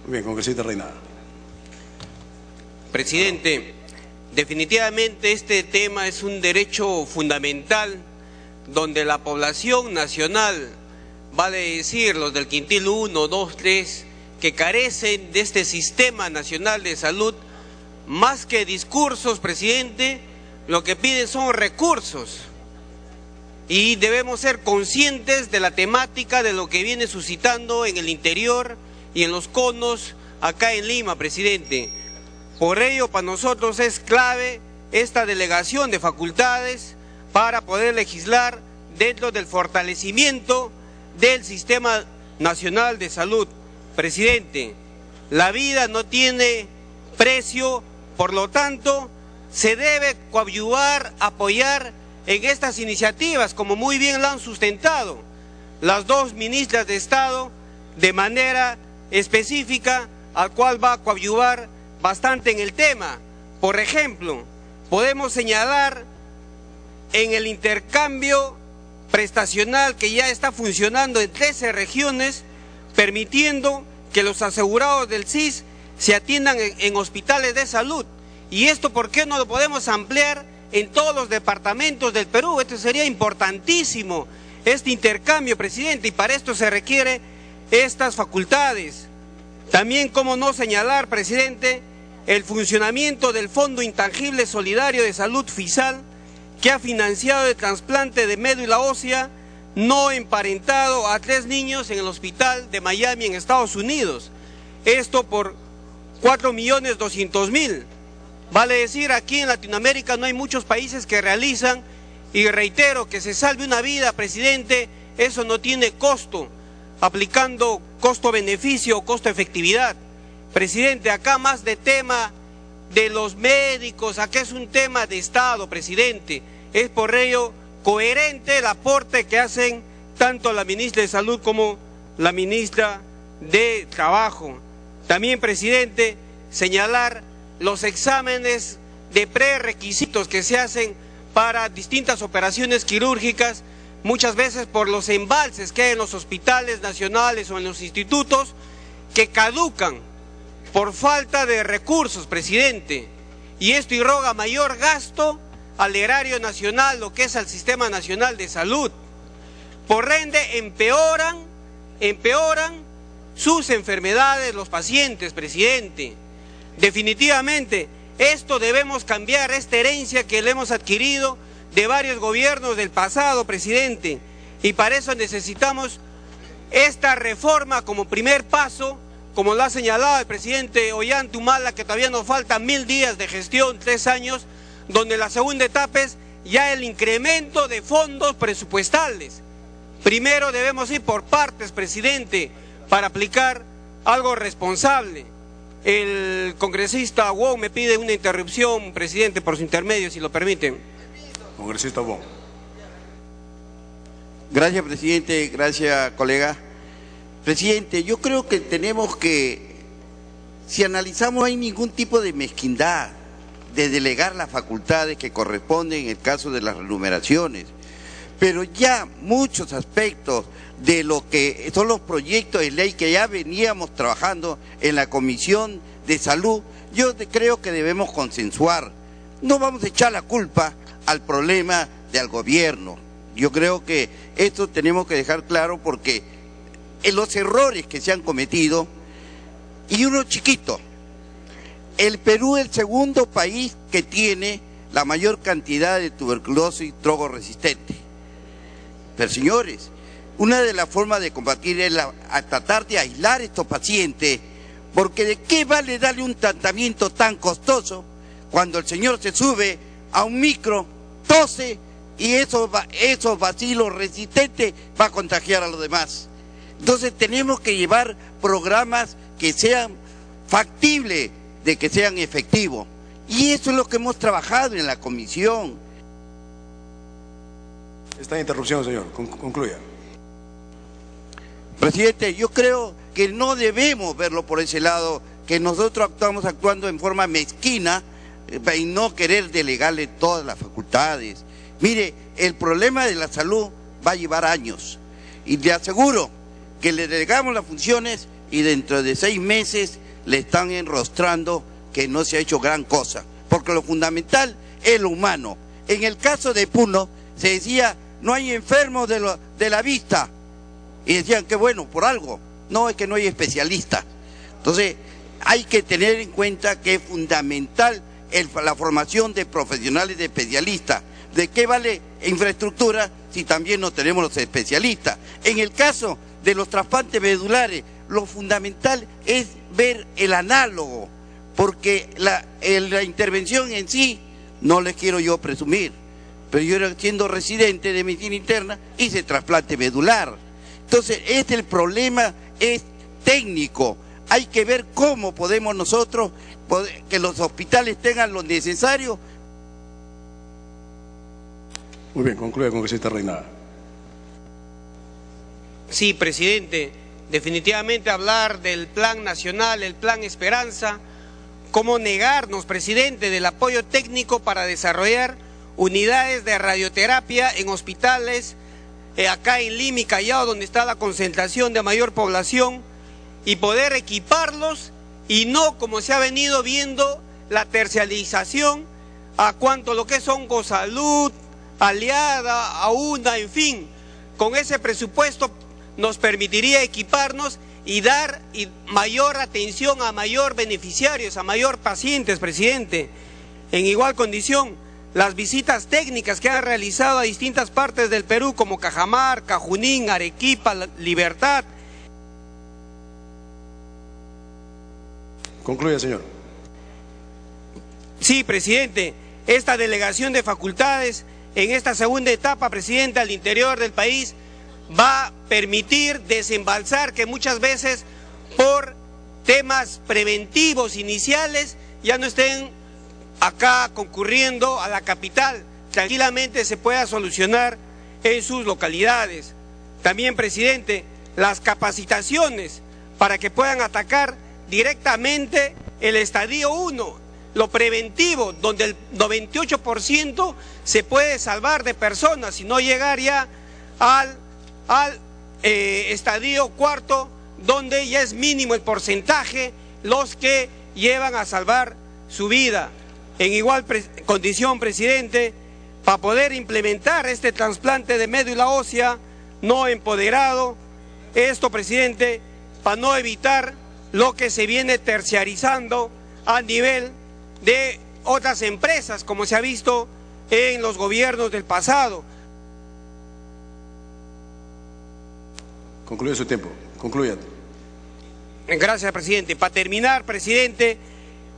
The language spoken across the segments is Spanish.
Bien, congresista Reina. Presidente, definitivamente este tema es un derecho fundamental donde la población nacional, vale decir los del quintil 1, 2, 3, que carecen de este sistema nacional de salud, más que discursos, presidente, lo que piden son recursos. Y debemos ser conscientes de la temática de lo que viene suscitando en el interior y en los conos acá en Lima, presidente. Por ello, para nosotros es clave esta delegación de facultades para poder legislar dentro del fortalecimiento del Sistema Nacional de Salud. Presidente, la vida no tiene precio, por lo tanto, se debe coadyuvar, apoyar en estas iniciativas, como muy bien lo han sustentado las dos ministras de Estado de manera específica, al cual va a coadyuvar bastante en el tema. Por ejemplo, podemos señalar en el intercambio prestacional que ya está funcionando en 13 regiones, permitiendo que los asegurados del SIS se atiendan en hospitales de salud. Y esto, ¿por qué no lo podemos ampliar en todos los departamentos del Perú? Esto sería importantísimo, este intercambio, presidente, y para esto se requiere estas facultades. También, cómo no señalar, presidente, el funcionamiento del Fondo Intangible Solidario de Salud FISAL, que ha financiado el trasplante de médula ósea no emparentado a 3 niños en el hospital de Miami, en Estados Unidos. Esto por 4.200.000. Vale decir, aquí en Latinoamérica no hay muchos países que realizan, y reitero, que se salve una vida, presidente, eso no tiene costo, aplicando costo-beneficio o costo-efectividad. Presidente, acá más de tema de los médicos, acá es un tema de Estado, presidente. Es por ello coherente el aporte que hacen tanto la ministra de Salud como la ministra de Trabajo. También, presidente, señalar los exámenes de prerequisitos que se hacen para distintas operaciones quirúrgicas, muchas veces por los embalses que hay en los hospitales nacionales o en los institutos, que caducan por falta de recursos, presidente. Y esto irroga mayor gasto al erario nacional, lo que es al Sistema Nacional de Salud. Por ende, empeoran sus enfermedades los pacientes, presidente. Definitivamente, esto debemos cambiar, esta herencia que le hemos adquirido de varios gobiernos del pasado, presidente. Y para eso necesitamos esta reforma como primer paso, como lo ha señalado el presidente Ollanta Humala, que todavía nos faltan 1000 días de gestión, 3 años, donde la segunda etapa es ya el incremento de fondos presupuestales. Primero debemos ir por partes, presidente, para aplicar algo responsable. El congresista Wong me pide una interrupción, presidente, por su intermedio, si lo permiten. Congresista Wong. Gracias, presidente. Gracias, colega. Presidente, yo creo que tenemos que, si analizamos, no hay ningún tipo de mezquindad de delegar las facultades que corresponden en el caso de las remuneraciones, pero ya muchos aspectos de lo que son los proyectos de ley que ya veníamos trabajando en la Comisión de Salud, yo creo que debemos consensuar. No vamos a echar la culpa al problema del gobierno. Yo creo que esto tenemos que dejar claro, porque en los errores que se han cometido, y uno chiquito, el Perú es el segundo país que tiene la mayor cantidad de tuberculosis drogoresistente. Pero señores, una de las formas de combatir es a tratar de aislar a estos pacientes, porque ¿de qué vale darle un tratamiento tan costoso cuando el señor se sube a un micro, tose, y esos bacilos resistentes va a contagiar a los demás? Entonces tenemos que llevar programas que sean factibles, de que sean efectivos. Y eso es lo que hemos trabajado en la comisión. Está en interrupción, señor. Concluya. Presidente, yo creo que no debemos verlo por ese lado, que nosotros estamos actuando en forma mezquina y no querer delegarle todas las facultades. Mire, el problema de la salud va a llevar años, y le aseguro que le delegamos las funciones, y dentro de 6 meses le están enrostrando que no se ha hecho gran cosa, porque lo fundamental es lo humano. En el caso de Puno se decía, no hay enfermos de la vista, y decían que bueno, por algo, no, es que no hay especialistas. Entonces hay que tener en cuenta que es fundamental la formación de profesionales, de especialistas. ¿De qué vale infraestructura si también no tenemos los especialistas? En el caso de los trasplantes medulares, lo fundamental es ver el análogo, porque la intervención en sí, no les quiero yo presumir, pero yo siendo residente de medicina interna, hice trasplante medular. Entonces, el problema es técnico. Hay que ver cómo podemos nosotros, que los hospitales tengan lo necesario. Muy bien, concluye, congresista Reynada. Sí, presidente, definitivamente hablar del plan nacional, el plan Esperanza, cómo negarnos, presidente, del apoyo técnico para desarrollar unidades de radioterapia en hospitales, acá en Lima y Callao, donde está la concentración de mayor población, y poder equiparlos, y no como se ha venido viendo la tercialización a cuanto lo que son Oncosalud, Aliada, AUNA, en fin. Con ese presupuesto nos permitiría equiparnos y dar mayor atención a mayor beneficiarios, a mayor pacientes, presidente. En igual condición, las visitas técnicas que han realizado a distintas partes del Perú, como Cajamarca, Junín, Arequipa, Libertad. Concluye, señor. Sí, presidente, esta delegación de facultades en esta segunda etapa, presidente, al interior del país, va a permitir desembalsar que muchas veces por temas preventivos iniciales ya no estén acá concurriendo a la capital, tranquilamente se pueda solucionar en sus localidades. También, presidente, las capacitaciones para que puedan atacar directamente el estadio 1, lo preventivo, donde el 98% se puede salvar de personas y no llegar ya al estadio 4, donde ya es mínimo el porcentaje los que llevan a salvar su vida. En igual condición, presidente, para poder implementar este trasplante de médula ósea no empoderado, esto, presidente, para no evitar lo que se viene terciarizando a nivel de otras empresas, como se ha visto en los gobiernos del pasado. Concluye su tiempo. Concluya. Gracias, presidente. Para terminar, presidente,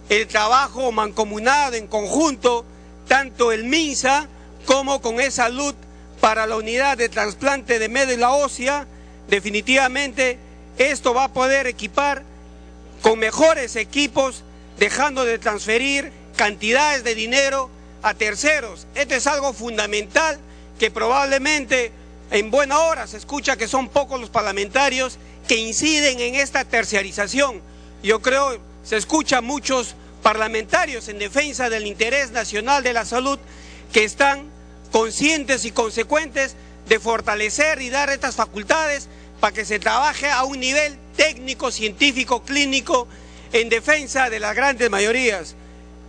el trabajo mancomunado en conjunto, tanto el MINSA como con E-Salud para la unidad de trasplante de médula ósea, definitivamente esto va a poder equipar con mejores equipos, dejando de transferir cantidades de dinero a terceros. Esto es algo fundamental que probablemente en buena hora se escucha que son pocos los parlamentarios que inciden en esta terciarización. Yo creo se escucha muchos parlamentarios en defensa del interés nacional de la salud que están conscientes y consecuentes de fortalecer y dar estas facultades para que se trabaje a un nivel técnico, científico, clínico, en defensa de las grandes mayorías.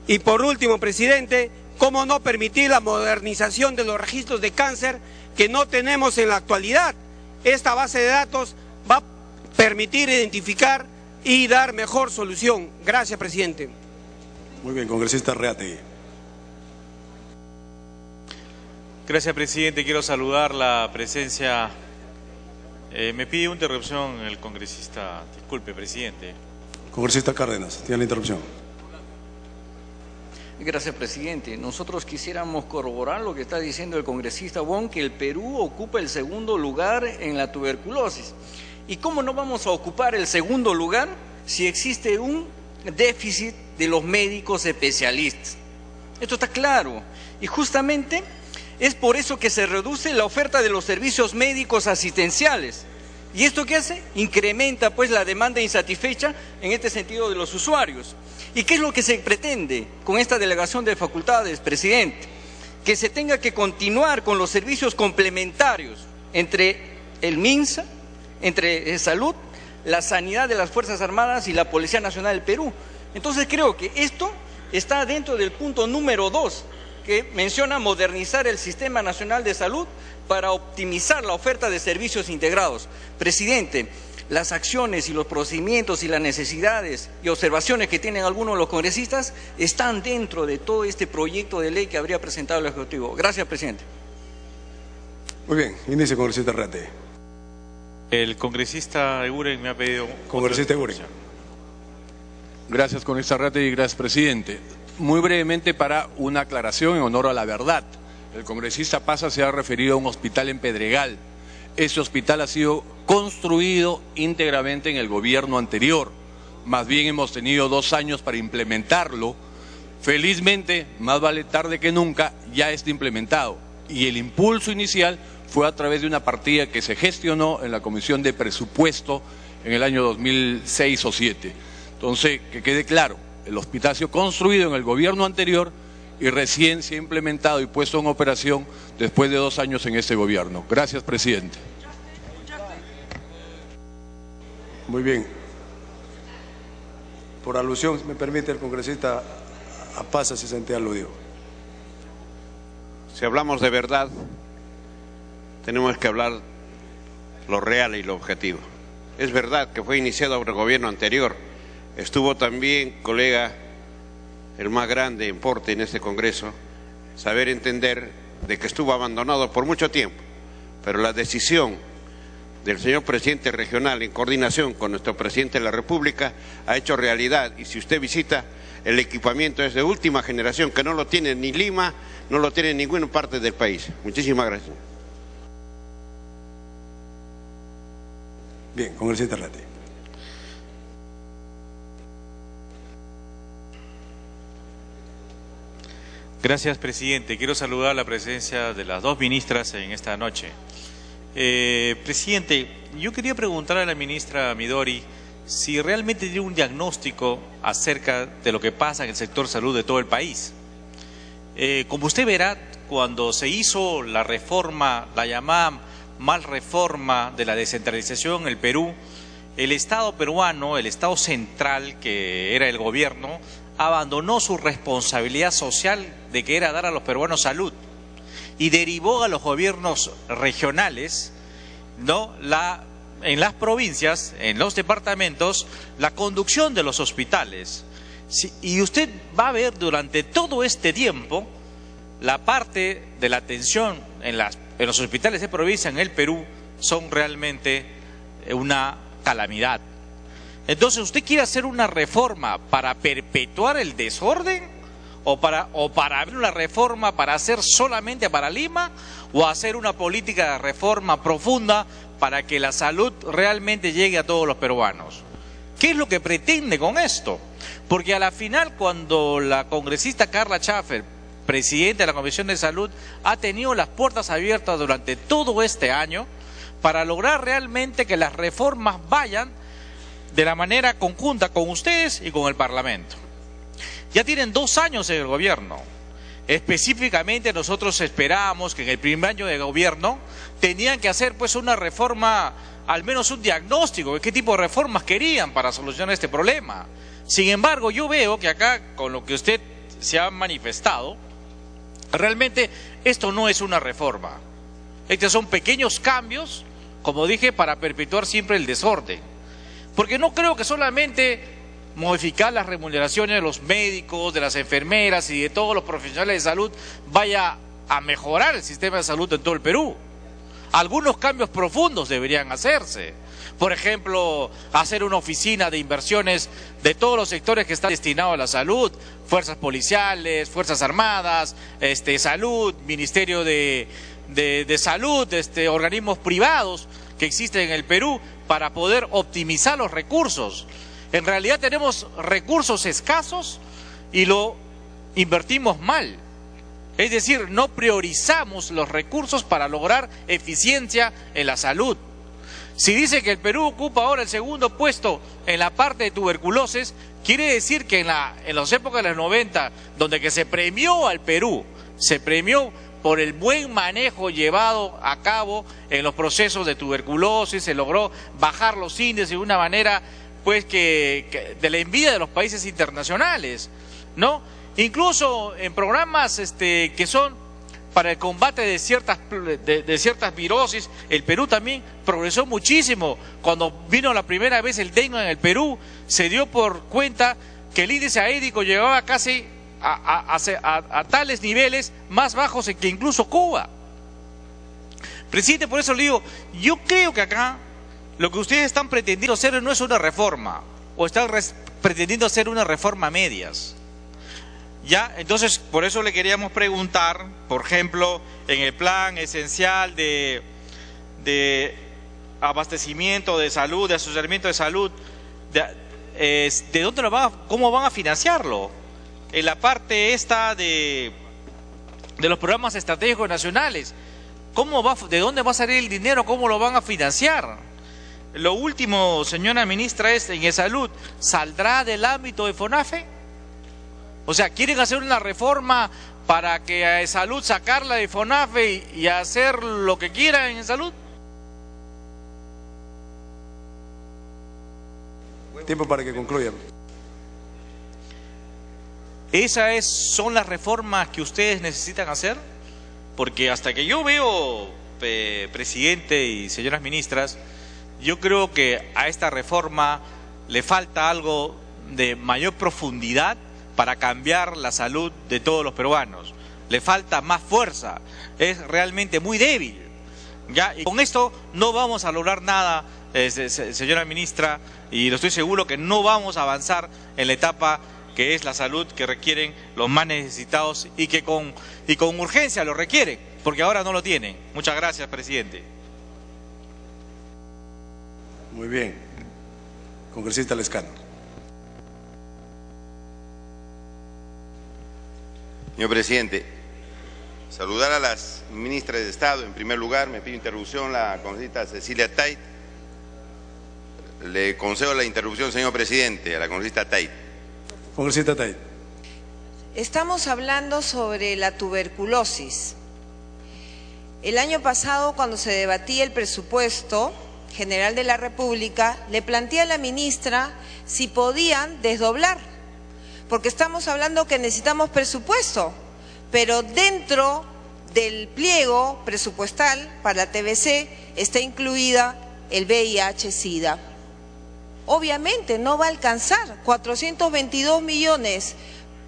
Y por último, presidente, ¿cómo no permitir la modernización de los registros de cáncer que no tenemos en la actualidad? Esta base de datos va a permitir identificar y dar mejor solución. Gracias, presidente. Muy bien, congresista Reategui. Gracias, presidente. Quiero saludar la presencia. Me pide una interrupción el congresista. Disculpe, presidente. Congresista Cárdenas, tiene la interrupción. Gracias, presidente. Nosotros quisiéramos corroborar lo que está diciendo el congresista Wong, que el Perú ocupa el segundo lugar en la tuberculosis. ¿Y cómo no vamos a ocupar el segundo lugar si existe un déficit de los médicos especialistas? Esto está claro. Y justamente es por eso que se reduce la oferta de los servicios médicos asistenciales. ¿Y esto qué hace? Incrementa pues la demanda insatisfecha en este sentido de los usuarios. ¿Y qué es lo que se pretende con esta delegación de facultades, presidente? Que se tenga que continuar con los servicios complementarios entre el MINSA, entre salud, la sanidad de las Fuerzas Armadas y la Policía Nacional del Perú. Entonces creo que esto está dentro del punto número 2, que menciona modernizar el Sistema Nacional de Salud para optimizar la oferta de servicios integrados. Presidente, las acciones y los procedimientos y las necesidades y observaciones que tienen algunos de los congresistas están dentro de todo este proyecto de ley que habría presentado el Ejecutivo. Gracias, presidente. Muy bien, inicie, congresista Reate. El congresista Eguren me ha pedido... Congresista Eguren. Gracias, congresista Reate, y gracias, presidente. Muy brevemente, para una aclaración en honor a la verdad. El congresista Pasa se ha referido a un hospital en Pedregal. Ese hospital ha sido construido íntegramente en el gobierno anterior. Más bien hemos tenido 2 años para implementarlo. Felizmente, más vale tarde que nunca, ya está implementado. Y el impulso inicial fue a través de una partida que se gestionó en la Comisión de Presupuesto en el año 2006 o 2007. Entonces, que quede claro, el hospital ha sido construido en el gobierno anterior y recién se ha implementado y puesto en operación después de 2 años en este gobierno. Gracias, presidente. Muy bien. Por alusión, si me permite el congresista Pasa, se sentía aludido. Si hablamos de verdad, tenemos que hablar lo real y lo objetivo. Es verdad que fue iniciado por el gobierno anterior. Estuvo también, colega, el más grande en porte en este Congreso, saber entender de que estuvo abandonado por mucho tiempo, pero la decisión del señor presidente regional en coordinación con nuestro presidente de la República ha hecho realidad, y si usted visita, el equipamiento es de última generación, que no lo tiene ni Lima, no lo tiene en ninguna parte del país. Muchísimas gracias. Bien, congresista Reate. Gracias, presidente. Quiero saludar la presencia de las 2 ministras en esta noche. Presidente, yo quería preguntar a la ministra Midori si realmente tiene un diagnóstico acerca de lo que pasa en el sector salud de todo el país. Como usted verá, cuando se hizo la reforma, la llamada mal reforma de la descentralización en el Perú, el Estado peruano, el Estado central, que era el gobierno, abandonó su responsabilidad social de que era dar a los peruanos salud y derivó a los gobiernos regionales, ¿no?, en las provincias, en los departamentos, la conducción de los hospitales. Y usted va a ver durante todo este tiempo la parte de la atención en los hospitales de provincia en el Perú son realmente una calamidad. Entonces, ¿usted quiere hacer una reforma para perpetuar el desorden? ¿O para hacer una reforma para hacer solamente para Lima? ¿O hacer una política de reforma profunda para que la salud realmente llegue a todos los peruanos? ¿Qué es lo que pretende con esto? Porque a la final, cuando la congresista Carla Schaffer, presidenta de la Comisión de Salud, ha tenido las puertas abiertas durante todo este año para lograr realmente que las reformas vayan de la manera conjunta con ustedes y con el Parlamento. Ya tienen 2 años en el gobierno. Específicamente nosotros esperábamos que en el primer año de gobierno tenían que hacer pues una reforma, al menos un diagnóstico de qué tipo de reformas querían para solucionar este problema. Sin embargo, yo veo que acá, con lo que usted se ha manifestado, realmente esto no es una reforma. Estos son pequeños cambios, como dije, para perpetuar siempre el desorden. Porque no creo que solamente modificar las remuneraciones de los médicos, de las enfermeras y de todos los profesionales de salud vaya a mejorar el sistema de salud en todo el Perú. Algunos cambios profundos deberían hacerse. Por ejemplo, hacer una oficina de inversiones de todos los sectores que están destinados a la salud, fuerzas policiales, fuerzas armadas, salud, Ministerio de Salud, organismos privados que existen en el Perú para poder optimizar los recursos. En realidad tenemos recursos escasos y lo invertimos mal. Es decir, no priorizamos los recursos para lograr eficiencia en la salud. Si dice que el Perú ocupa ahora el 2º puesto en la parte de tuberculosis, quiere decir que en las épocas de los 90, donde que se premió al Perú, se premió por el buen manejo llevado a cabo en los procesos de tuberculosis. Se logró bajar los índices de una manera, pues, que de la envidia de los países internacionales, ¿no? Incluso en programas que son para el combate de ciertas virosis, el Perú también progresó muchísimo. Cuando vino la primera vez el dengue en el Perú, se dio por cuenta que el índice aédico llegaba casi a tales niveles más bajos que incluso Cuba. Presidente, por eso le digo, yo creo que acá lo que ustedes están pretendiendo hacer no es una reforma, o están pretendiendo hacer una reforma a medias. Ya, entonces, por eso le queríamos preguntar, por ejemplo, en el plan esencial de abastecimiento de salud, de aseguramiento de salud, ¿de dónde cómo van a financiarlo? En la parte esta de los programas estratégicos nacionales, ¿de dónde va a salir el dinero? ¿Cómo lo van a financiar? Lo último, señora ministra, es en salud, ¿saldrá del ámbito de FONAFE? O sea, ¿quieren hacer una reforma para que a salud sacarla de FONAFE y hacer lo que quieran en salud? Tiempo para que concluya. ¿Esas son las reformas que ustedes necesitan hacer? Porque hasta que yo veo, presidente y señoras ministras, yo creo que a esta reforma le falta algo de mayor profundidad para cambiar la salud de todos los peruanos. Le falta más fuerza, es realmente muy débil. ¿Ya? Y con esto no vamos a lograr nada, señora ministra, y lo estoy seguro que no vamos a avanzar en la etapa que es la salud que requieren los más necesitados y que con urgencia lo requieren, porque ahora no lo tienen. Muchas gracias, presidente. Muy bien. Congresista Lescano. Señor presidente, saludar a las ministras de Estado. En primer lugar, me pido interrupción la congresista Cecilia Tait. Le concedo la interrupción, señor presidente, a la congresista Tait. Congresista Tait. Estamos hablando sobre la tuberculosis. El año pasado, cuando se debatía el presupuesto general de la República, le planteé a la ministra si podían desdoblar, porque estamos hablando que necesitamos presupuesto, pero dentro del pliego presupuestal para la TBC está incluida el VIH-Sida. Obviamente no va a alcanzar, 422 millones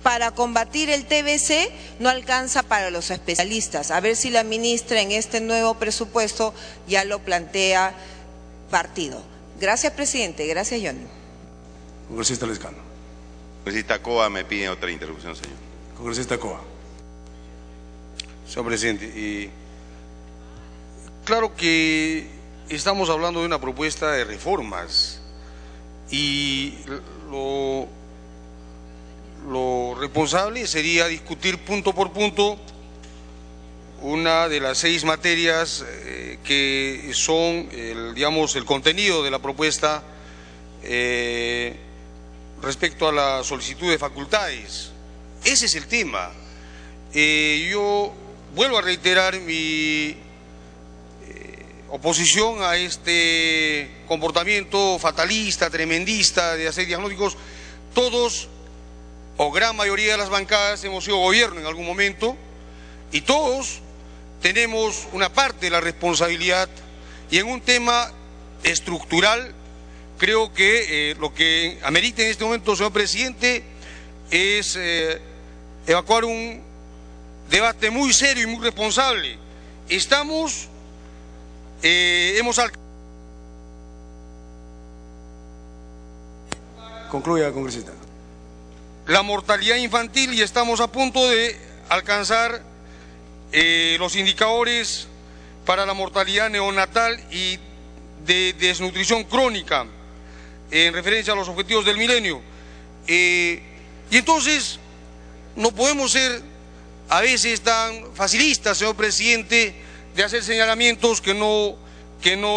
para combatir el TBC no alcanza para los especialistas. A ver si la ministra en este nuevo presupuesto ya lo plantea partido. Gracias, presidente. Gracias, Johnny. Congresista Lescano. Congresista Coa me pide otra interrupción, señor. Congresista Coa. Señor presidente, claro que estamos hablando de una propuesta de reformas y lo responsable sería discutir punto por punto una de las 6 materias que son, el contenido de la propuesta respecto a la solicitud de facultades. Ese es el tema. Yo vuelvo a reiterar mi oposición a este comportamiento fatalista, tremendista de hacer diagnósticos. Todos o gran mayoría de las bancadas hemos sido gobierno en algún momento y todos tenemos una parte de la responsabilidad, y en un tema estructural creo que lo que amerita en este momento, señor presidente, es evacuar un debate muy serio y muy responsable. Hemos alcanzado. Concluya, congresista. La mortalidad infantil y estamos a punto de alcanzar los indicadores para la mortalidad neonatal y de desnutrición crónica en referencia a los objetivos del milenio. Y entonces no podemos ser a veces tan facilistas, señor presidente, de hacer señalamientos que no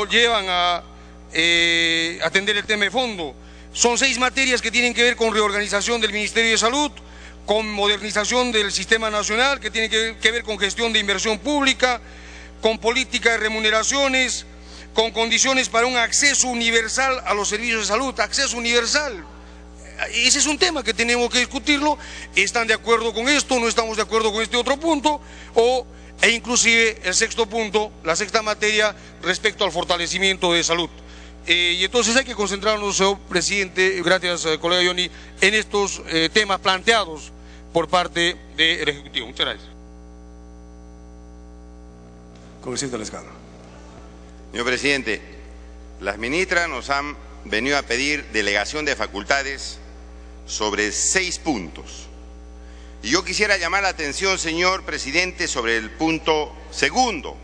llevan a atender el tema de fondo. Son 6 materias que tienen que ver con reorganización del Ministerio de Salud, con modernización del sistema nacional, que tiene que ver con gestión de inversión pública, con política de remuneraciones, con condiciones para un acceso universal a los servicios de salud, acceso universal. Ese es un tema que tenemos que discutirlo. ¿Están de acuerdo con esto? ¿No estamos de acuerdo con este otro punto? E inclusive el sexto punto, la sexta materia respecto al fortalecimiento de salud. Y entonces hay que concentrarnos, señor presidente, gracias colega Johnny, en estos temas planteados por parte del Ejecutivo. Muchas gracias. Congresista Lescano. Señor presidente, las ministras nos han venido a pedir delegación de facultades sobre 6 puntos. Y yo quisiera llamar la atención, señor presidente, sobre el punto segundo,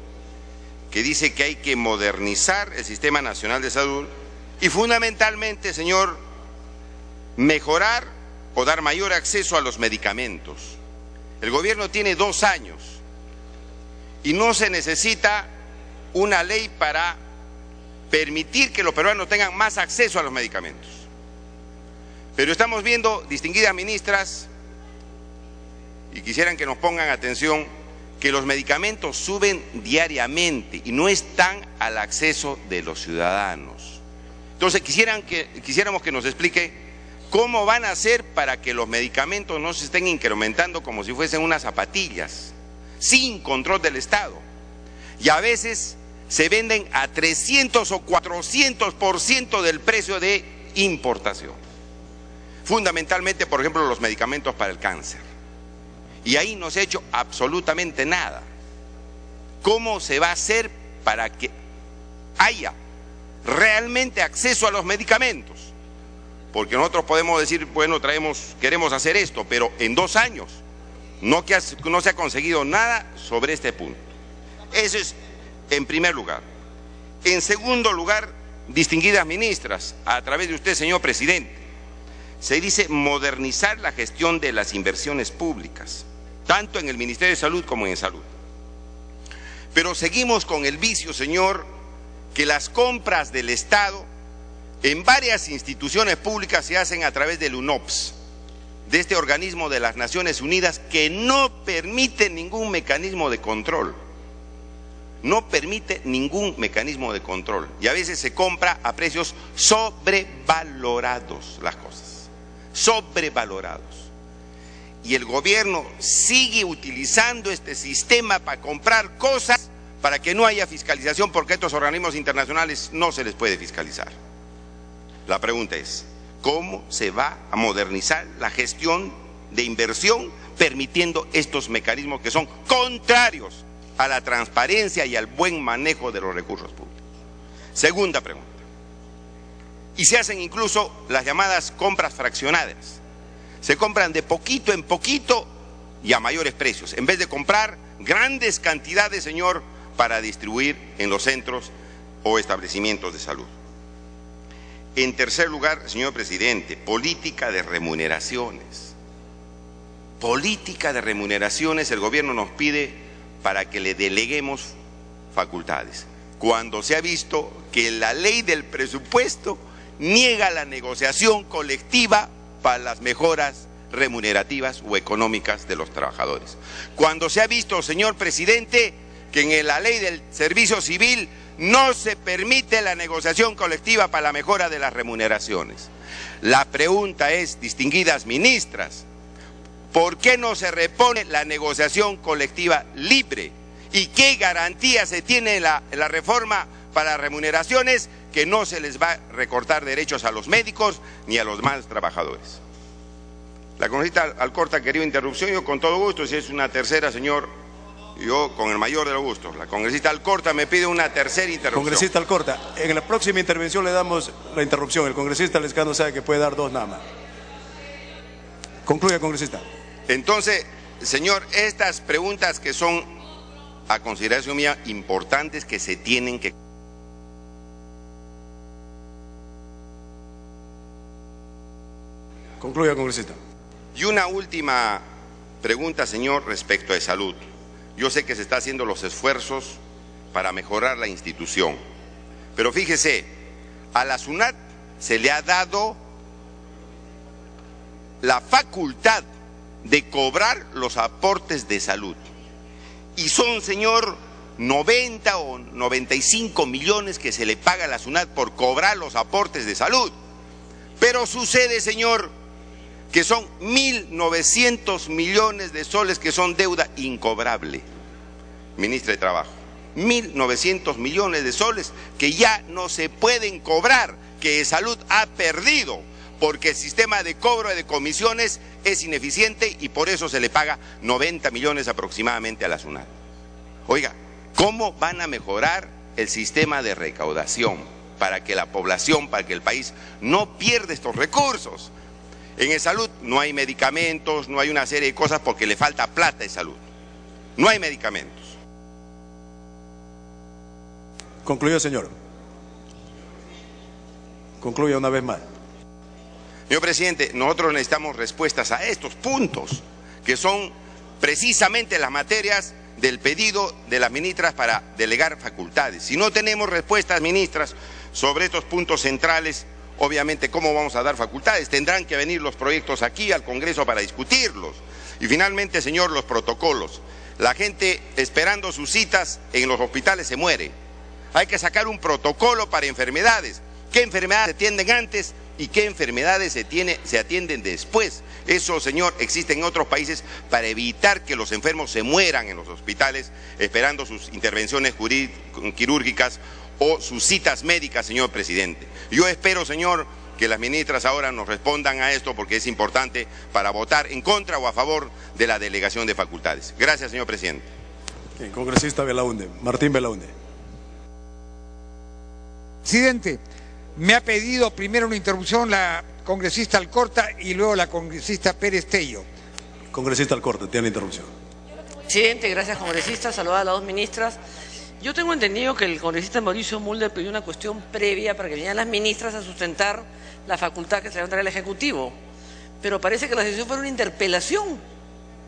que dice que hay que modernizar el Sistema Nacional de Salud y fundamentalmente, señor, mejorar o dar mayor acceso a los medicamentos. El gobierno tiene 2 años y no se necesita una ley para permitir que los peruanos tengan más acceso a los medicamentos. Pero estamos viendo, distinguidas ministras, y quisieran que nos pongan atención, que los medicamentos suben diariamente y no están al acceso de los ciudadanos. Entonces quisiéramos que nos explique cómo van a hacer para que los medicamentos no se estén incrementando como si fuesen unas zapatillas, sin control del Estado. Y a veces se venden a 300 o 400% del precio de importación. Fundamentalmente, por ejemplo, los medicamentos para el cáncer. Y ahí no se ha hecho absolutamente nada. ¿Cómo se va a hacer para que haya realmente acceso a los medicamentos? Porque nosotros podemos decir, bueno, queremos hacer esto, pero en 2 años no se ha conseguido nada sobre este punto. Eso es en primer lugar. En segundo lugar, distinguidas ministras, a través de usted, señor presidente, se dice modernizar la gestión de las inversiones públicas, tanto en el Ministerio de Salud como en Salud. Pero seguimos con el vicio, señor, que las compras del Estado en varias instituciones públicas se hacen a través del UNOPS, de este organismo de las Naciones Unidas que no permite ningún mecanismo de control. No permite ningún mecanismo de control. Y a veces se compra a precios sobrevalorados las cosas. Sobrevalorados. Y el gobierno sigue utilizando este sistema para comprar cosas para que no haya fiscalización, porque a estos organismos internacionales no se les puede fiscalizar. La pregunta es, ¿cómo se va a modernizar la gestión de inversión permitiendo estos mecanismos que son contrarios a la transparencia y al buen manejo de los recursos públicos? Segunda pregunta. Y se hacen incluso las llamadas compras fraccionadas. Se compran de poquito en poquito y a mayores precios, en vez de comprar grandes cantidades, señor, para distribuir en los centros o establecimientos de salud. En tercer lugar, señor presidente, política de remuneraciones. Política de remuneraciones, el gobierno nos pide para que le deleguemos facultades, cuando se ha visto que la ley del presupuesto niega la negociación colectiva para las mejoras remunerativas o económicas de los trabajadores. Cuando se ha visto, señor presidente, que en la ley del servicio civil no se permite la negociación colectiva para la mejora de las remuneraciones. La pregunta es, distinguidas ministras, ¿por qué no se repone la negociación colectiva libre? ¿Y qué garantía se tiene en la reforma para remuneraciones que no se les va a recortar derechos a los médicos ni a los demás trabajadores? La congresista Alcorta ha querido interrupción, yo con todo gusto, si es una tercera, señor, yo con el mayor de los gustos. La congresista Alcorta me pide una tercera interrupción. Congresista Alcorta, en la próxima intervención le damos la interrupción. El congresista Lescano sabe que puede dar 2 nada más. Concluya, congresista. Entonces, señor, estas preguntas que son, a consideración mía, importantes, que se tienen que... Concluya, congresista. Y una última pregunta, señor, respecto de salud. Yo sé que se están haciendo los esfuerzos para mejorar la institución, pero fíjese, a la SUNAT se le ha dado la facultad de cobrar los aportes de salud. Y son, señor, 90 o 95 millones que se le paga a la SUNAT por cobrar los aportes de salud. Pero sucede, señor, que son 1.900 millones de soles que son deuda incobrable. Ministra de Trabajo, 1.900 millones de soles que ya no se pueden cobrar, que Salud ha perdido, porque el sistema de cobro de comisiones es ineficiente y por eso se le paga 90 millones aproximadamente a la SUNAT. Oiga, ¿cómo van a mejorar el sistema de recaudación para que la población, para que el país no pierda estos recursos? En el salud no hay medicamentos, no hay una serie de cosas porque le falta plata en salud. No hay medicamentos. Concluyo, señor. Concluya una vez más. Señor presidente, nosotros necesitamos respuestas a estos puntos, que son precisamente las materias del pedido de las ministras para delegar facultades. Si no tenemos respuestas, ministras, sobre estos puntos centrales, obviamente, ¿cómo vamos a dar facultades? Tendrán que venir los proyectos aquí al Congreso para discutirlos. Y finalmente, señor, los protocolos. La gente esperando sus citas en los hospitales se muere. Hay que sacar un protocolo para enfermedades. ¿Qué enfermedades se atienden antes y qué enfermedades se atienden después? Eso, señor, existe en otros países para evitar que los enfermos se mueran en los hospitales esperando sus intervenciones quirúrgicas o sus citas médicas, señor presidente. Yo espero, señor, que las ministras ahora nos respondan a esto porque es importante para votar en contra o a favor de la delegación de facultades. Gracias, señor presidente. Congresista Belaunde, Martín Belaunde. Presidente, me ha pedido primero una interrupción la congresista Alcorta y luego la congresista Pérez Tello. Congresista Alcorta, tiene la interrupción. Presidente, gracias congresista, saludar a las dos ministras. Yo tengo entendido que el congresista Mauricio Mulder pidió una cuestión previa para que vinieran las ministras a sustentar la facultad que se le va a entregar al Ejecutivo. Pero parece que la decisión fue una interpelación.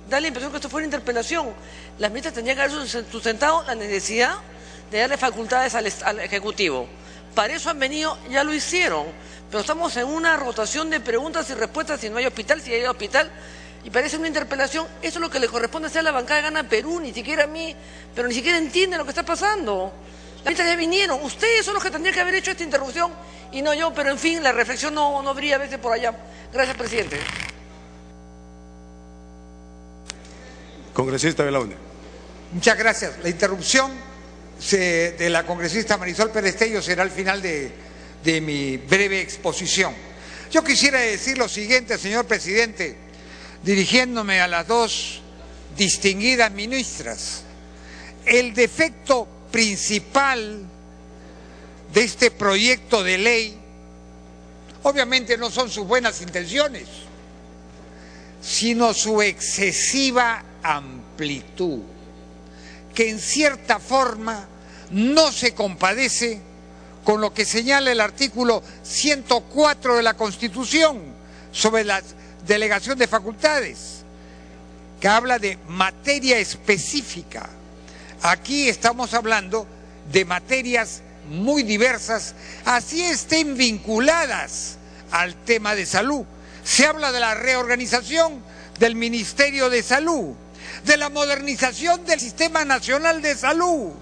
Da la impresión que esto fue una interpelación. Las ministras tendrían que haber sustentado la necesidad de darle facultades al Ejecutivo. Para eso han venido, ya lo hicieron, pero estamos en una rotación de preguntas y respuestas, si no hay hospital, si hay hospital, y parece una interpelación. Eso es lo que le corresponde hacer a la bancada de Gana Perú, ni siquiera a mí, pero ni siquiera entienden lo que está pasando. Las ministras ya vinieron, ustedes son los que tendrían que haber hecho esta interrupción, y no yo, pero en fin, la reflexión no brilla a veces por allá. Gracias, presidente. Congresista Belaunde. Muchas gracias. La interrupción de la congresista Marisol Pérez Tello será al final de mi breve exposición. Yo quisiera decir lo siguiente, señor presidente, dirigiéndome a las dos distinguidas ministras. El defecto principal de este proyecto de ley, obviamente no son sus buenas intenciones, sino su excesiva amplitud, que en cierta forma no se compadece con lo que señala el artículo 104 de la Constitución sobre la delegación de facultades, que habla de materia específica. Aquí estamos hablando de materias muy diversas, así estén vinculadas al tema de salud. Se habla de la reorganización del Ministerio de Salud, de la modernización del Sistema Nacional de Salud,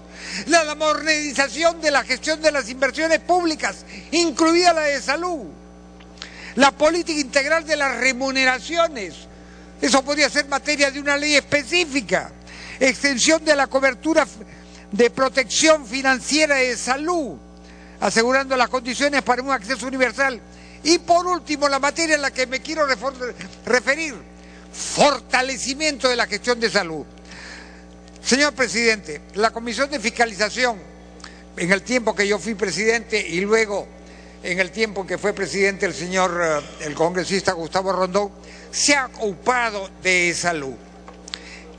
de la modernización de la gestión de las inversiones públicas, incluida la de salud, la política integral de las remuneraciones. Eso podría ser materia de una ley específica, extensión de la cobertura de protección financiera de salud, asegurando las condiciones para un acceso universal. Y por último, la materia en la que me quiero referir, fortalecimiento de la gestión de salud. Señor presidente, la Comisión de Fiscalización, en el tiempo que yo fui presidente y luego en el tiempo que fue presidente el congresista Gustavo Rondón, se ha ocupado de salud.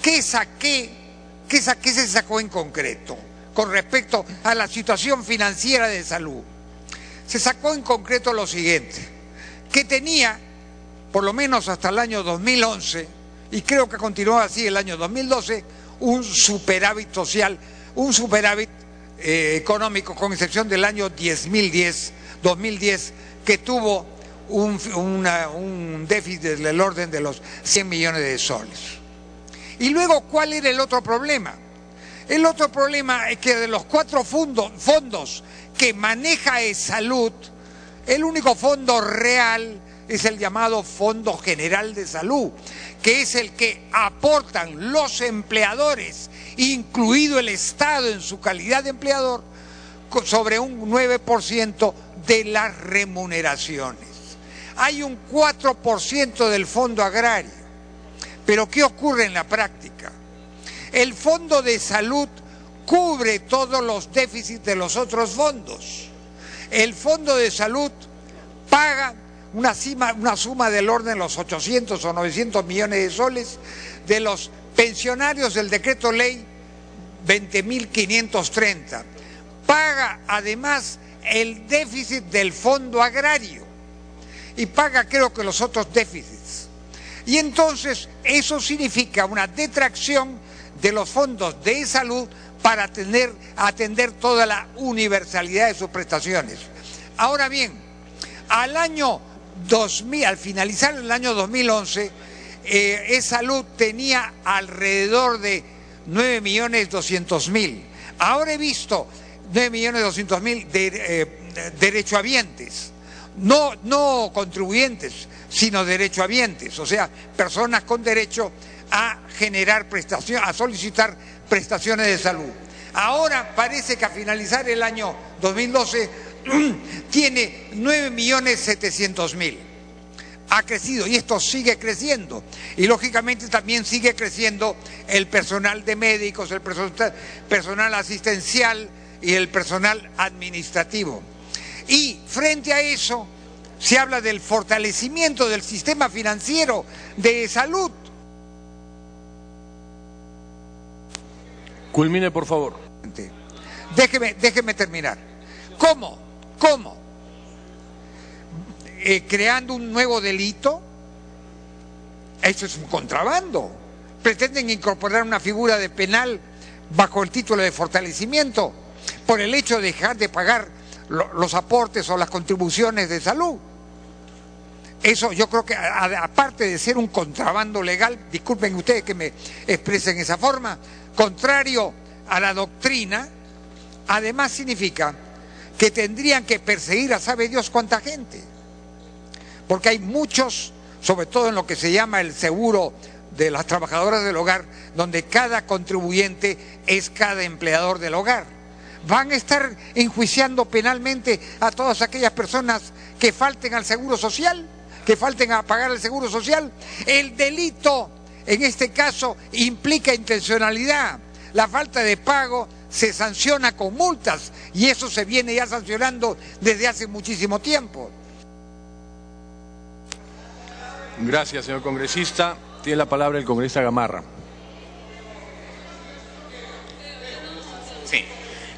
¿Qué se sacó en concreto con respecto a la situación financiera de salud? Se sacó en concreto lo siguiente, que tenía, por lo menos hasta el año 2011, y creo que continuó así el año 2012, un superávit social, un superávit económico, con excepción del año 2010, que tuvo un déficit del orden de los 100 millones de soles. Y luego, ¿cuál era el otro problema? El otro problema es que de los 4 fondos que maneja Salud, el único fondo real es el llamado Fondo General de Salud, que es el que aportan los empleadores, incluido el Estado en su calidad de empleador, sobre un 9% de las remuneraciones. Hay un 4% del fondo agrario. Pero ¿qué ocurre en la práctica? El Fondo de Salud cubre todos los déficits de los otros fondos. El Fondo de Salud paga una suma del orden de los 800 o 900 millones de soles de los pensionarios del decreto ley 20.530. Paga además el déficit del fondo agrario y paga, creo que, los otros déficits. Y entonces eso significa una detracción de los fondos de salud para atender toda la universalidad de sus prestaciones. Ahora bien, al finalizar el año 2011, Salud tenía alrededor de 9.200.000. Ahora he visto 9.200.000 derechohabientes, no contribuyentes, sino derechohabientes, o sea, personas con derecho a generar prestaciones, a solicitar prestaciones de salud. Ahora parece que a finalizar el año 2012 tiene 9.700.000. Ha crecido y esto sigue creciendo. Y lógicamente también sigue creciendo el personal de médicos, el personal asistencial y el personal administrativo. Y frente a eso se habla del fortalecimiento del sistema financiero de salud. Culmine, por favor. Déjeme terminar. ¿Cómo? Creando un nuevo delito. Eso es un contrabando. Pretenden incorporar una figura de penal bajo el título de fortalecimiento por el hecho de dejar de pagar los aportes o las contribuciones de salud. Eso yo creo que, aparte de ser un contrabando legal, disculpen ustedes que me expresen esa forma, contrario a la doctrina, además significa que tendrían que perseguir a sabe Dios cuánta gente. Porque hay muchos, sobre todo en lo que se llama el seguro de las trabajadoras del hogar, donde cada contribuyente es cada empleador del hogar. Van a estar enjuiciando penalmente a todas aquellas personas que falten al seguro social, que falten a pagar el seguro social. El delito, en este caso, implica intencionalidad. La falta de pago se sanciona con multas y eso se viene ya sancionando desde hace muchísimo tiempo. Gracias, señor congresista. Tiene la palabra el congresista Gamarra. Sí.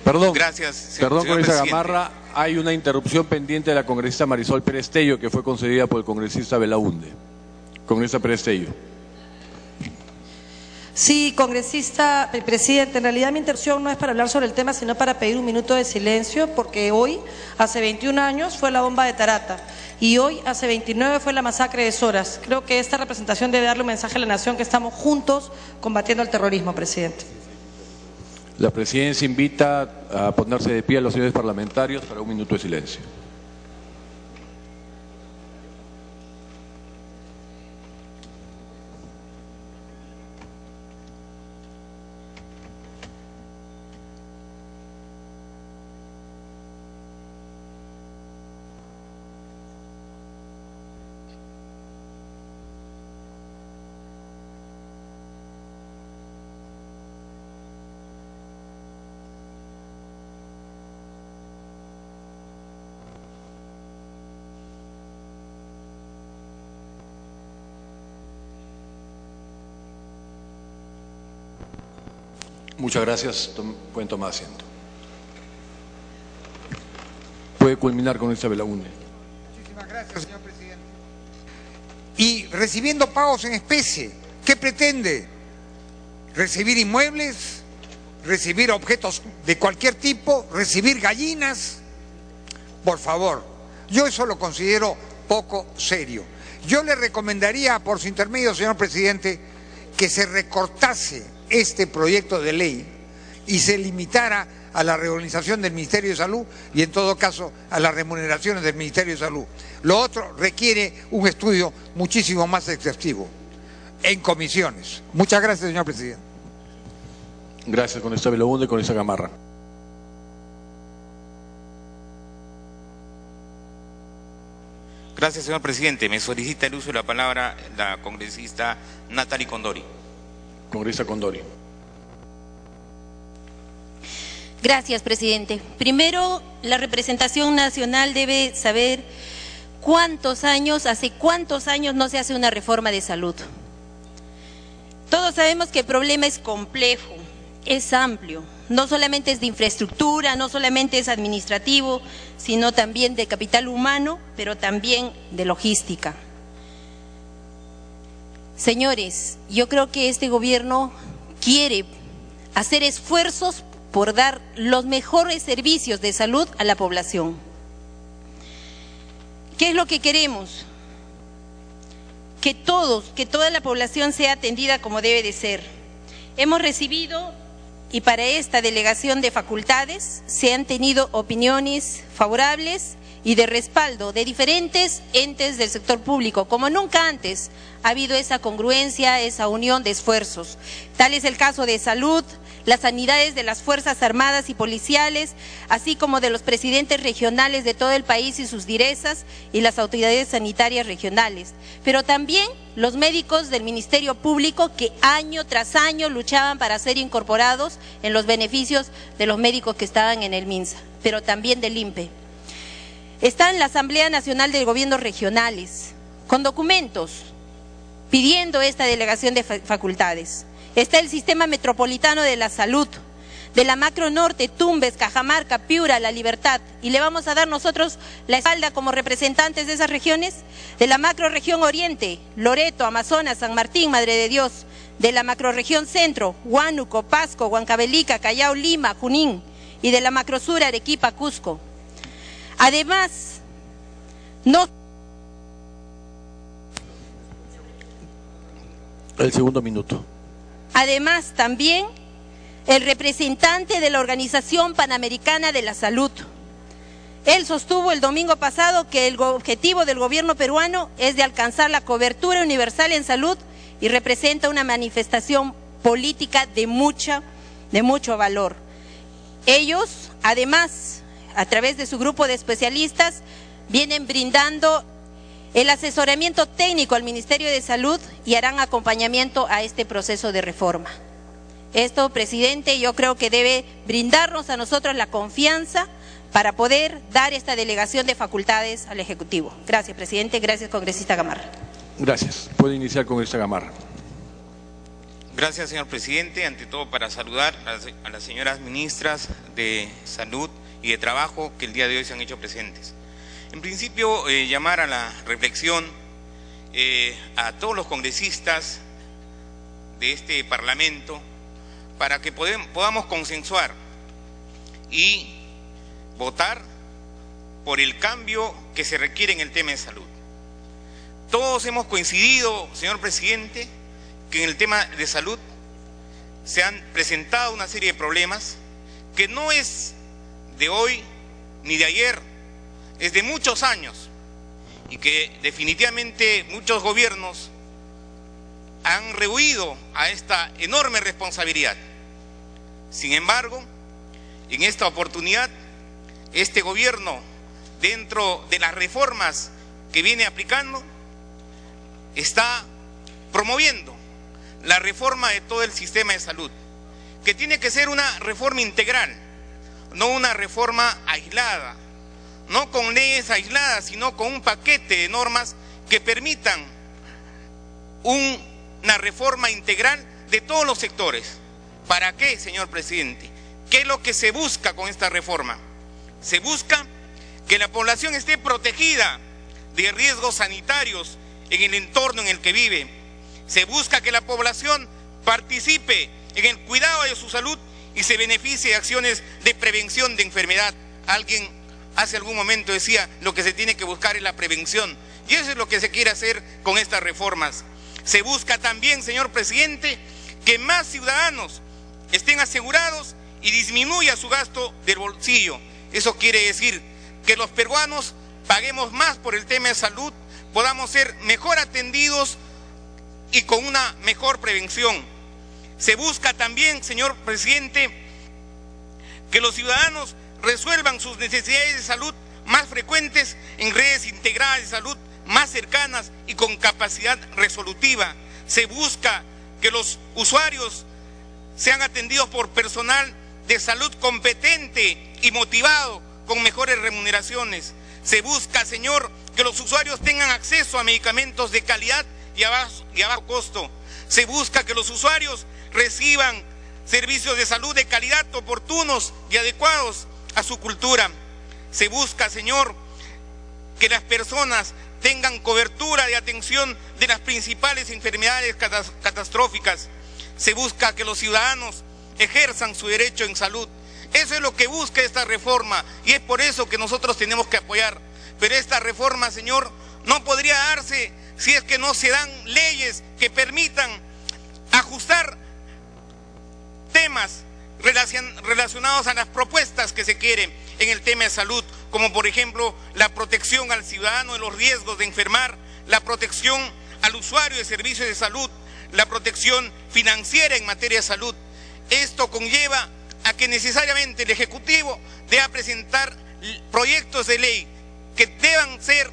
Perdón, gracias, congresista Gamarra, hay una interrupción pendiente de la congresista Marisol Pérez Tello que fue concedida por el congresista Belaúnde. Congresista Pérez Tello. Sí, congresista, presidente, en realidad mi intervención no es para hablar sobre el tema, sino para pedir un minuto de silencio, porque hoy, hace 21 años, fue la bomba de Tarata, y hoy, hace 29, fue la masacre de Soras. Creo que esta representación debe darle un mensaje a la nación que estamos juntos combatiendo el terrorismo, presidente. La presidencia invita a ponerse de pie a los señores parlamentarios para un minuto de silencio. Muchas gracias. Pueden tomar asiento. Puede culminar con esta Belaúnde. Muchísimas gracias, señor presidente. Y recibiendo pagos en especie, ¿qué pretende? ¿Recibir inmuebles? ¿Recibir objetos de cualquier tipo? ¿Recibir gallinas? Por favor, yo eso lo considero poco serio. Yo le recomendaría, por su intermedio, señor presidente, que se recortase este proyecto de ley y se limitara a la reorganización del Ministerio de Salud y, en todo caso, a las remuneraciones del Ministerio de Salud. Lo otro requiere un estudio muchísimo más exhaustivo en comisiones. Muchas gracias, señor presidente. Gracias, congresista Belounde. Congresista Gamarra. Gracias, señor presidente. Me solicita el uso de la palabra la congresista Natalie Condori. Congresista Condori. Gracias, presidente. Primero, la representación nacional debe saber hace cuántos años no se hace una reforma de salud. Todos sabemos que el problema es complejo, es amplio. No solamente es de infraestructura, no solamente es administrativo, sino también de capital humano, pero también de logística. Señores, yo creo que este gobierno quiere hacer esfuerzos por dar los mejores servicios de salud a la población. ¿Qué es lo que queremos? Que toda la población sea atendida como debe de ser. Hemos recibido, y para esta delegación de facultades, se han tenido opiniones favorables y de respaldo de diferentes entes del sector público. Como nunca antes ha habido esa congruencia, esa unión de esfuerzos. Tal es el caso de salud, las sanidades de las Fuerzas Armadas y Policiales, así como de los presidentes regionales de todo el país y sus direzas y las autoridades sanitarias regionales, pero también los médicos del Ministerio Público que año tras año luchaban para ser incorporados en los beneficios de los médicos que estaban en el MINSA, pero también del INPE. Está en la Asamblea Nacional de Gobiernos Regionales, con documentos, pidiendo esta delegación de facultades. Está el Sistema Metropolitano de la Salud, de la Macro Norte, Tumbes, Cajamarca, Piura, La Libertad, y le vamos a dar nosotros la espalda como representantes de esas regiones, de la Macro Región Oriente, Loreto, Amazonas, San Martín, Madre de Dios, de la Macro Región Centro, Huánuco, Pasco, Huancavelica, Callao, Lima, Junín, y de la Macro Sur, Arequipa, Cusco. Además, El segundo minuto. Además, también el representante de la Organización Panamericana de la Salud. Él sostuvo el domingo pasado que el objetivo del gobierno peruano es de alcanzar la cobertura universal en salud y representa una manifestación política de mucho valor. Ellos, además, a través de su grupo de especialistas, vienen brindando el asesoramiento técnico al Ministerio de Salud y harán acompañamiento a este proceso de reforma. Esto, presidente, yo creo que debe brindarnos a nosotros la confianza para poder dar esta delegación de facultades al Ejecutivo. Gracias, presidente. Gracias, congresista Gamarra. Gracias. Puede iniciar, congresista Gamarra. Gracias, señor presidente. Ante todo, para saludar a las señoras ministras de Salud y de Trabajo que el día de hoy se han hecho presentes. En principio, llamar a la reflexión a todos los congresistas de este Parlamento para que podamos consensuar y votar por el cambio que se requiere en el tema de salud. Todos hemos coincidido, señor presidente, que en el tema de salud se han presentado una serie de problemas que no es de hoy ni de ayer, es de muchos años y que definitivamente muchos gobiernos han rehuido a esta enorme responsabilidad. Sin embargo, en esta oportunidad, este gobierno, dentro de las reformas que viene aplicando, está promoviendo la reforma de todo el sistema de salud, que tiene que ser una reforma integral, no una reforma aislada, no con leyes aisladas, sino con un paquete de normas que permitan una reforma integral de todos los sectores. ¿Para qué, señor presidente? ¿Qué es lo que se busca con esta reforma? Se busca que la población esté protegida de riesgos sanitarios en el entorno en el que vive. Se busca que la población participe en el cuidado de su salud y se beneficie de acciones de prevención de enfermedad. Alguien hace algún momento decía, lo que se tiene que buscar es la prevención. Y eso es lo que se quiere hacer con estas reformas. Se busca también, señor presidente, que más ciudadanos estén asegurados y disminuya su gasto del bolsillo. Eso quiere decir que los peruanos paguemos más por el tema de salud, podamos ser mejor atendidos y con una mejor prevención. Se busca también, señor presidente, que los ciudadanos resuelvan sus necesidades de salud más frecuentes en redes integradas de salud más cercanas y con capacidad resolutiva. Se busca que los usuarios sean atendidos por personal de salud competente y motivado con mejores remuneraciones. Se busca, señor, que los usuarios tengan acceso a medicamentos de calidad y a bajo costo. Se busca que los usuarios reciban servicios de salud de calidad oportunos y adecuados a su cultura. Se busca, señor, que las personas tengan cobertura de atención de las principales enfermedades catastróficas. Se busca que los ciudadanos ejerzan su derecho en salud. Eso es lo que busca esta reforma y es por eso que nosotros tenemos que apoyar. Pero esta reforma, señor, no podría darse si es que no se dan leyes que permitan ajustar temas relacionados a las propuestas que se quieren en el tema de salud, como por ejemplo la protección al ciudadano de los riesgos de enfermar, la protección al usuario de servicios de salud, la protección financiera en materia de salud. Esto conlleva a que necesariamente el Ejecutivo deba presentar proyectos de ley que deban ser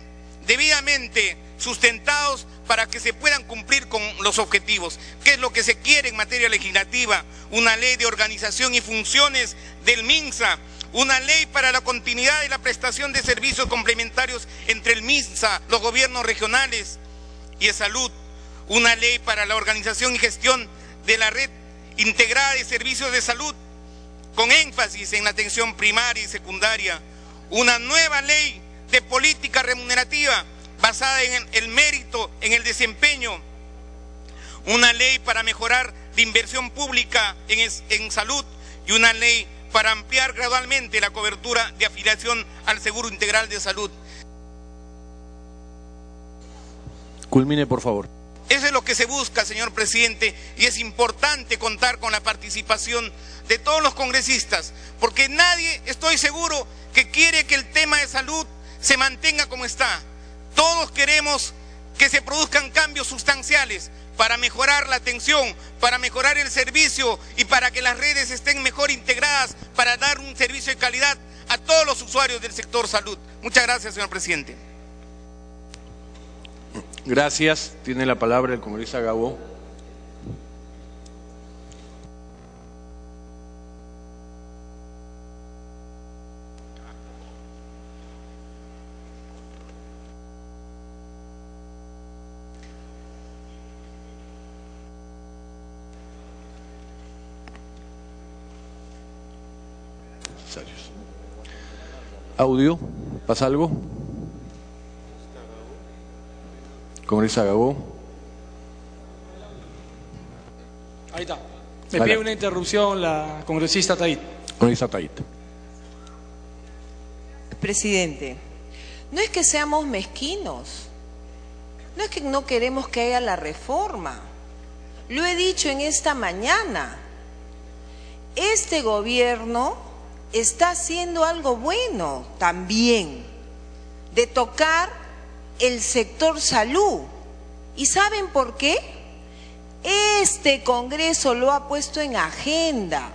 debidamente sustentados para que se puedan cumplir con los objetivos. ¿Qué es lo que se quiere en materia legislativa? Una ley de organización y funciones del MINSA, una ley para la continuidad de la prestación de servicios complementarios entre el MINSA, los gobiernos regionales y de salud, una ley para la organización y gestión de la red integrada de servicios de salud, con énfasis en la atención primaria y secundaria, una nueva ley de política remunerativa basada en el mérito, en el desempeño, una ley para mejorar la inversión pública en salud y una ley para ampliar gradualmente la cobertura de afiliación al Seguro Integral de Salud. Culmine, por favor. Eso es lo que se busca, señor presidente, y es importante contar con la participación de todos los congresistas, porque nadie, estoy seguro, que quiere que el tema de salud se mantenga como está. Todos queremos que se produzcan cambios sustanciales para mejorar la atención, para mejorar el servicio y para que las redes estén mejor integradas para dar un servicio de calidad a todos los usuarios del sector salud. Muchas gracias, señor presidente. Gracias. Tiene la palabra el congresista Gabó. Audio, ¿pasa algo? Congresista Gabó. Ahí está. Me pide una interrupción la congresista Tait. Congresista Tait. Presidente, no es que seamos mezquinos, no es que no queremos que haya la reforma. Lo he dicho en esta mañana. Este gobierno está haciendo algo bueno también, de tocar el sector salud. ¿Y saben por qué? Este Congreso lo ha puesto en agenda.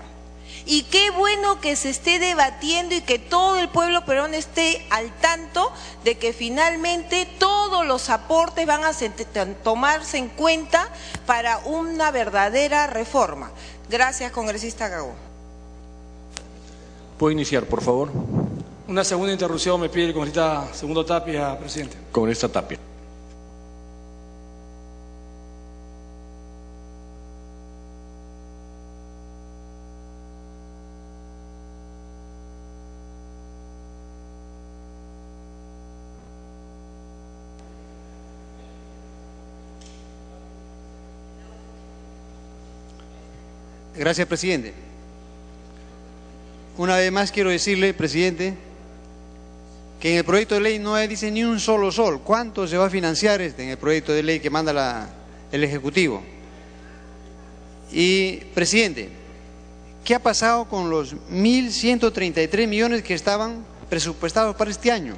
Y qué bueno que se esté debatiendo y que todo el pueblo peruano esté al tanto de que finalmente todos los aportes van a tomarse en cuenta para una verdadera reforma. Gracias, congresista Gabó. ¿Puedo iniciar, por favor? Una segunda interrupción me pide el congresista Segundo Tapia, presidente. Congresista Tapia. Gracias, presidente. Una vez más quiero decirle, presidente, que en el proyecto de ley no dice ni un solo sol. ¿Cuánto se va a financiar en el proyecto de ley que manda el Ejecutivo? Y, presidente, ¿qué ha pasado con los 1.133 millones que estaban presupuestados para este año?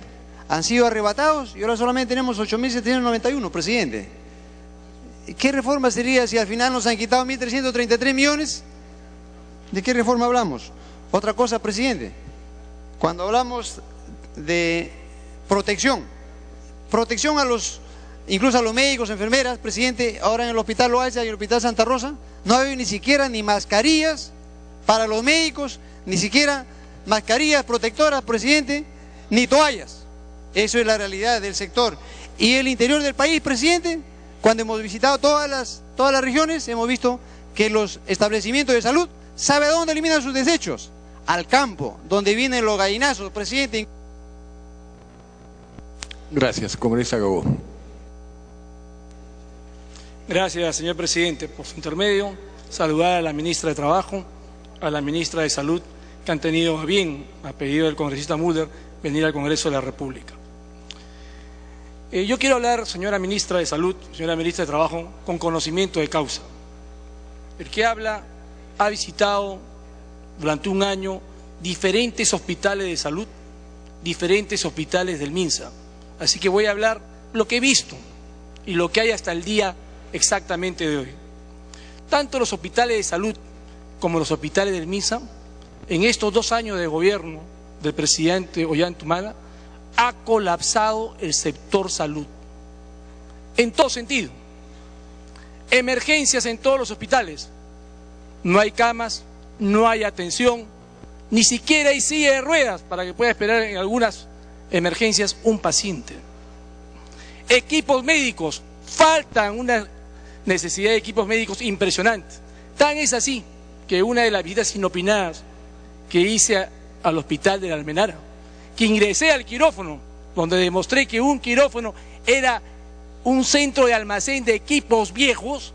Han sido arrebatados y ahora solamente tenemos 8.791, presidente. ¿Qué reforma sería si al final nos han quitado 1.333 millones? ¿De qué reforma hablamos? Otra cosa, presidente, cuando hablamos de protección a los, incluso a los médicos, enfermeras, presidente, ahora en el Hospital Loaiza y el Hospital Santa Rosa, no hay ni siquiera ni mascarillas para los médicos, ni siquiera mascarillas protectoras, presidente, ni toallas. Eso es la realidad del sector. Y el interior del país, presidente, cuando hemos visitado todas las regiones, hemos visto que los establecimientos de salud, ¿sabe a dónde eliminan sus desechos? Al campo, donde vienen los gallinazos, presidente. Gracias, congresista Gabó. Gracias, señor presidente. Por su intermedio, saludar a la ministra de Trabajo, a la ministra de Salud, que han tenido a bien, a pedido del congresista Mulder, venir al Congreso de la República. Yo quiero hablar, señora ministra de Salud, señora ministra de Trabajo, con conocimiento de causa. El que habla ha visitado durante un año diferentes hospitales de salud, diferentes hospitales del MINSA. Así que voy a hablar lo que he visto y lo que hay hasta el día exactamente de hoy. Tanto los hospitales de salud como los hospitales del MINSA, en estos 2 años de gobierno del presidente Ollanta, ha colapsado el sector salud. En todo sentido. Emergencias en todos los hospitales. No hay camas, no hay atención, ni siquiera hay silla de ruedas para que pueda esperar en algunas emergencias un paciente. Equipos médicos, faltan una necesidad de equipos médicos impresionante. Tan es así que una de las visitas inopinadas que hice al hospital de la Almenara, que ingresé al quirófano, donde demostré que un quirófano era un centro de almacén de equipos viejos,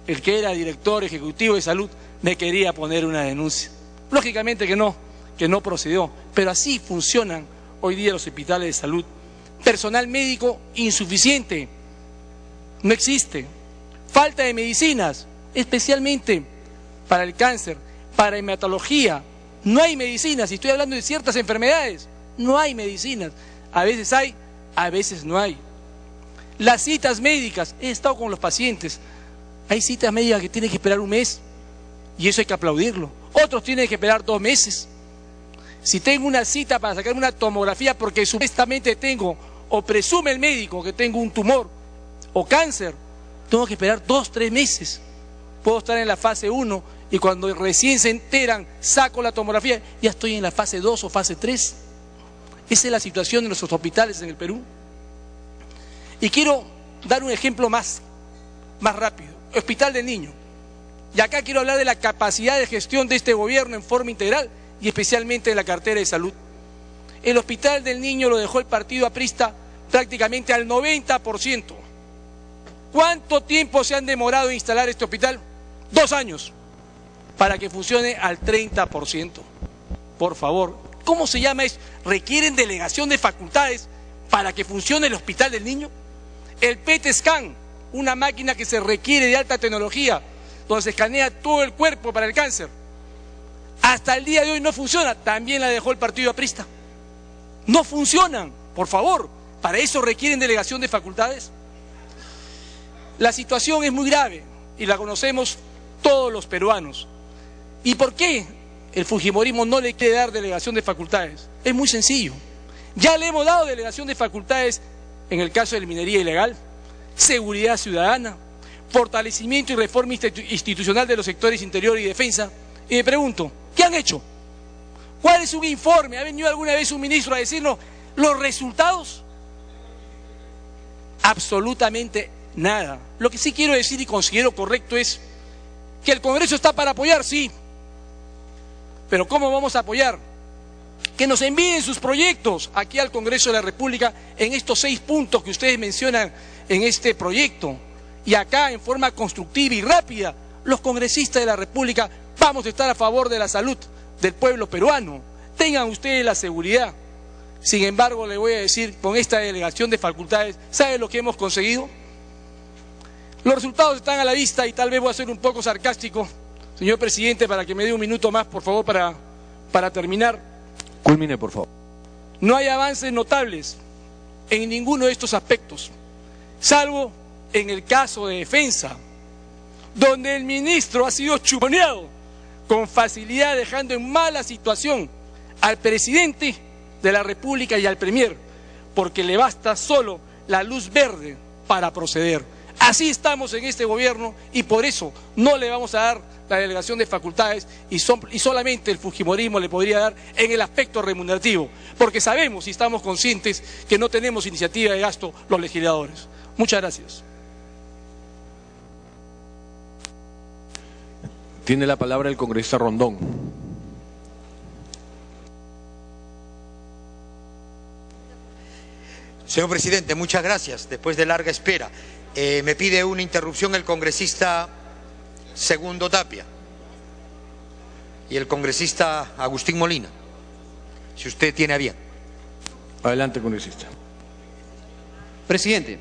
el que era director ejecutivo de salud me quería poner una denuncia. Lógicamente que no procedió, pero así funcionan hoy día los hospitales de salud. Personal médico insuficiente, no existe. Falta de medicinas, especialmente para el cáncer, para hematología. No hay medicinas, y estoy hablando de ciertas enfermedades, no hay medicinas. A veces hay, a veces no hay. Las citas médicas, he estado con los pacientes, hay citas médicas que tienen que esperar un mes, y eso hay que aplaudirlo. Otros tienen que esperar 2 meses. Si tengo una cita para sacar una tomografía porque supuestamente tengo, o presume el médico que tengo un tumor o cáncer, tengo que esperar 2, 3 meses. Puedo estar en la fase 1 y cuando recién se enteran, saco la tomografía, ya estoy en la fase 2 o fase 3. Esa es la situación de nuestros hospitales en el Perú. Y quiero dar un ejemplo más rápido. Hospital del Niño. Y acá quiero hablar de la capacidad de gestión de este gobierno en forma integral y especialmente de la cartera de salud. El Hospital del Niño lo dejó el partido aprista prácticamente al 90%. ¿Cuánto tiempo se han demorado en instalar este hospital? 2 años para que funcione al 30%. Por favor, ¿cómo se llama eso? ¿Requieren delegación de facultades para que funcione el Hospital del Niño? El PET Scan, una máquina que se requiere de alta tecnología, donde se escanea todo el cuerpo para el cáncer. Hasta el día de hoy no funciona, también la dejó el partido aprista. No funcionan, por favor, ¿para eso requieren delegación de facultades? La situación es muy grave y la conocemos todos los peruanos. ¿Y por qué el fujimorismo no le quiere dar delegación de facultades? Es muy sencillo. Ya le hemos dado delegación de facultades en el caso de la minería ilegal, seguridad ciudadana, fortalecimiento y reforma institucional de los sectores interior y defensa. Y me pregunto, ¿qué han hecho? ¿Cuál es un informe? ¿Ha venido alguna vez un ministro a decirnos los resultados? Absolutamente nada. Lo que sí quiero decir y considero correcto es que el Congreso está para apoyar, sí. Pero ¿cómo vamos a apoyar? Que nos envíen sus proyectos aquí al Congreso de la República en estos 6 puntos que ustedes mencionan en este proyecto. Y acá, en forma constructiva y rápida, los congresistas de la República vamos a estar a favor de la salud del pueblo peruano. Tengan ustedes la seguridad Sin embargo, le voy a decir, con esta delegación de facultades, ¿sabe lo que hemos conseguido? Los resultados están a la vista y tal vez voy a ser un poco sarcástico, señor presidente, para que me dé un minuto más, por favor, para terminar. Culmine, por favor. No hay avances notables en ninguno de estos aspectos, salvo en el caso de defensa, donde el ministro ha sido chuponeado con facilidad, dejando en mala situación al presidente de la República y al premier, porque le basta solo la luz verde para proceder. Así estamos en este gobierno y por eso no le vamos a dar la delegación de facultades y solamente el fujimorismo le podría dar en el aspecto remunerativo, porque sabemos y estamos conscientes que no tenemos iniciativa de gasto los legisladores. Muchas gracias. Tiene la palabra el congresista Rondón. Señor presidente, muchas gracias. Después de larga espera, me pide una interrupción el congresista Segundo Tapia y el congresista Agustín Molina, si usted tiene a bien. Adelante, congresista. Presidente,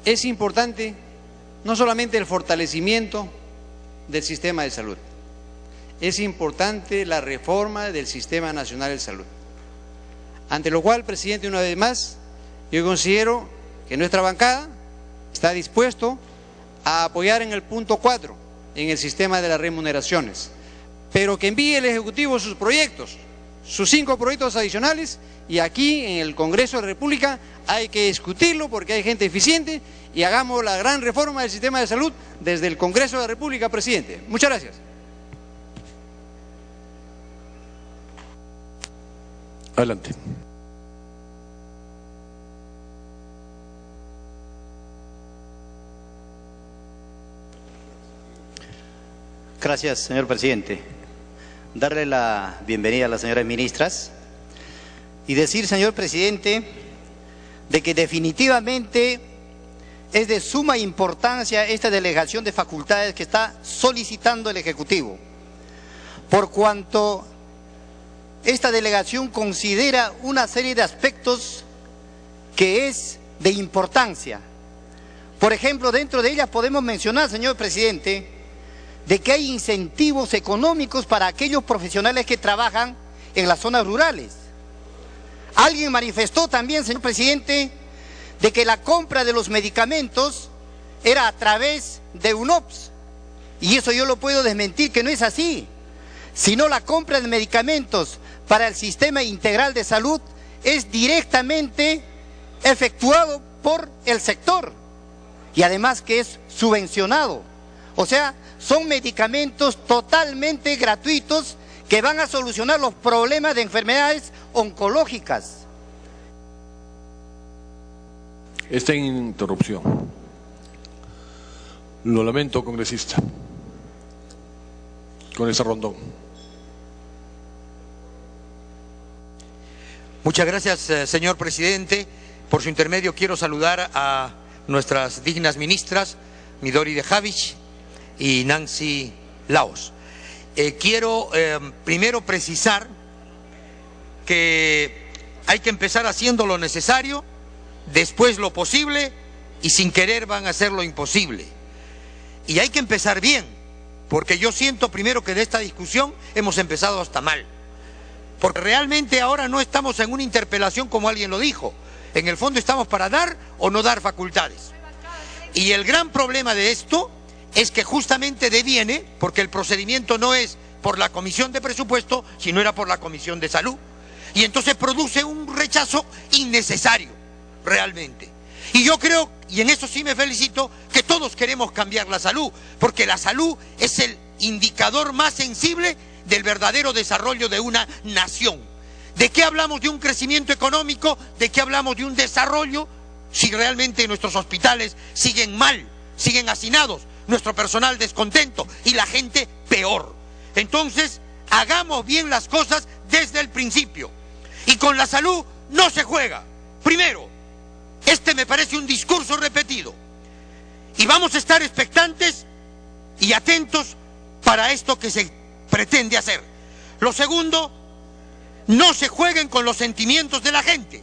es importante no solamente el fortalecimiento del sistema de salud, es importante la reforma del Sistema Nacional de Salud. Ante lo cual, presidente, una vez más, yo considero que nuestra bancada está dispuesto a apoyar en el punto 4, en el sistema de las remuneraciones, pero que envíe el Ejecutivo sus proyectos, sus 5 proyectos adicionales, y aquí en el Congreso de la República hay que discutirlo porque hay gente eficiente y hagamos la gran reforma del sistema de salud desde el Congreso de la República, presidente. Muchas gracias. Adelante. Gracias, señor presidente. Darle la bienvenida a las señoras ministras y decir, señor presidente, de que definitivamente es de suma importancia esta delegación de facultades que está solicitando el Ejecutivo, por cuanto esta delegación considera una serie de aspectos que es de importancia. Por ejemplo, dentro de ellas podemos mencionar, señor presidente, de que hay incentivos económicos para aquellos profesionales que trabajan en las zonas rurales. Alguien manifestó también, señor presidente, de que la compra de los medicamentos era a través de UNOPS, y eso yo lo puedo desmentir, que no es así, sino la compra de medicamentos para el Sistema Integral de Salud es directamente efectuado por el sector y además que es subvencionado. O sea, son medicamentos totalmente gratuitos que van a solucionar los problemas de enfermedades oncológicas. Está en interrupción. Lo lamento, congresista. Con ese Rondón. Muchas gracias, señor presidente. Por su intermedio quiero saludar a nuestras dignas ministras, Midori de Javich y Nancy Laos. Quiero primero precisar que hay que empezar haciendo lo necesario, después lo posible, y sin querer van a hacer lo imposible. Y hay que empezar bien, porque yo siento primero que de esta discusión hemos empezado hasta mal. Porque realmente ahora no estamos en una interpelación como alguien lo dijo. En el fondo estamos para dar o no dar facultades. Y el gran problema de esto es que justamente deviene, porque el procedimiento no es por la Comisión de Presupuesto, sino era por la Comisión de Salud. Y entonces produce un rechazo innecesario, realmente. Y yo creo, y en eso sí me felicito, que todos queremos cambiar la salud, porque la salud es el indicador más sensible del verdadero desarrollo de una nación. ¿De qué hablamos de un crecimiento económico? ¿De qué hablamos de un desarrollo? Si realmente nuestros hospitales siguen mal, siguen hacinados, nuestro personal descontento y la gente peor. Entonces, hagamos bien las cosas desde el principio. Y con la salud no se juega. Primero, este me parece un discurso repetido. Y vamos a estar expectantes y atentos para esto que se pretende hacer. Lo segundo, no se jueguen con los sentimientos de la gente.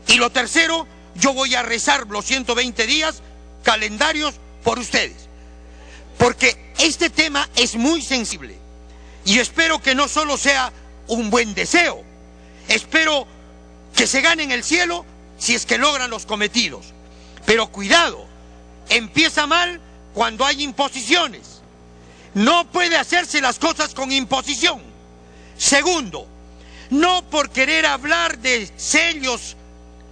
Y lo tercero, yo voy a rezar los 120 días calendarios por ustedes, porque este tema es muy sensible y espero que no solo sea un buen deseo, espero que se ganen el cielo si es que logran los cometidos. Pero cuidado, empieza mal cuando hay imposiciones. No puede hacerse las cosas con imposición. Segundo, no por querer hablar de sellos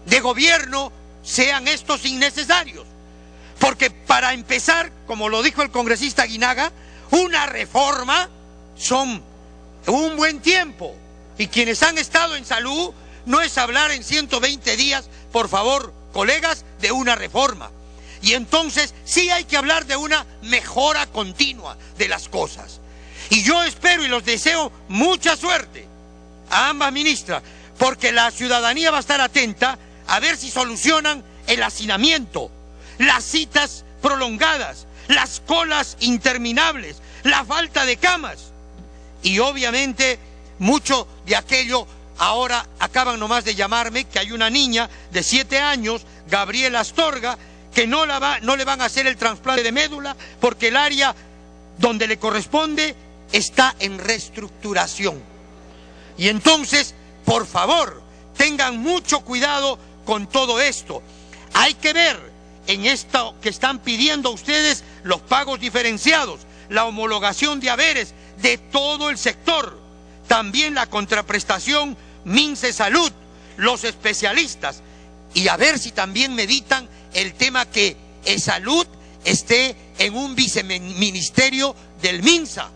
de gobierno sean estos innecesarios. Porque para empezar, como lo dijo el congresista Aguinaga, una reforma son un buen tiempo. Y quienes han estado en salud, no es hablar en 120 días, por favor, colegas, de una reforma. Y entonces sí hay que hablar de una mejora continua de las cosas. Y yo espero y los deseo mucha suerte a ambas ministras, porque la ciudadanía va a estar atenta a ver si solucionan el hacinamiento, las citas prolongadas, las colas interminables, la falta de camas. Y obviamente mucho de aquello, ahora acaban nomás de llamarme que hay una niña de 7 años, Gabriela Astorga, que no le van a hacer el trasplante de médula porque el área donde le corresponde está en reestructuración. Y entonces, por favor, tengan mucho cuidado con todo esto. Hay que ver en esto que están pidiendo ustedes, los pagos diferenciados, la homologación de haberes de todo el sector, también la contraprestación Mince Salud, los especialistas, y a ver si también meditan el tema que Salud esté en un viceministerio del MINSA,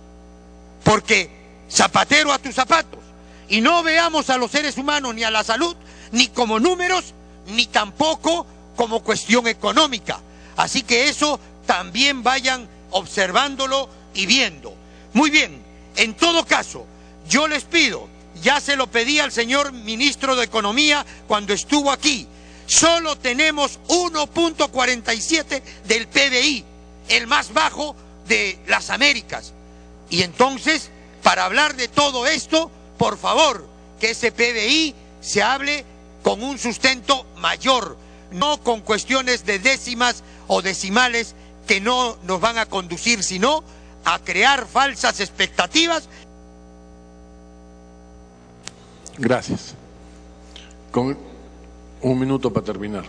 porque zapatero a tus zapatos, y no veamos a los seres humanos ni a la salud ni como números, ni tampoco como cuestión económica. Así que eso también vayan observándolo y viendo. Muy bien, en todo caso, yo les pido, ya se lo pedí al señor ministro de Economía cuando estuvo aquí, solo tenemos 1.47 del PBI, el más bajo de las Américas. Y entonces, para hablar de todo esto, por favor, que ese PBI se hable con un sustento mayor, no con cuestiones de décimas o decimales que no nos van a conducir, sino a crear falsas expectativas. Gracias. Con un minuto para terminar.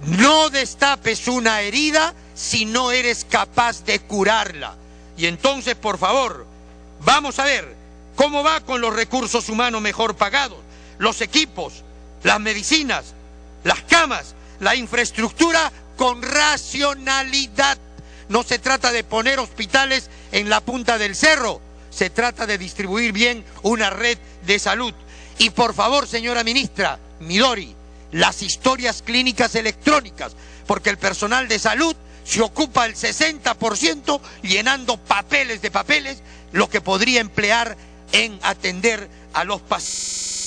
No destapes una herida si no eres capaz de curarla. Y entonces, por favor, vamos a ver cómo va con los recursos humanos mejor pagados, los equipos, las medicinas, las camas, la infraestructura con racionalidad. No se trata de poner hospitales en la punta del cerro, se trata de distribuir bien una red de salud. Y por favor, señora ministra Midori, las historias clínicas electrónicas, porque el personal de salud se ocupa el 60% llenando papeles de papeles, lo que podría emplear en atender a los pacientes.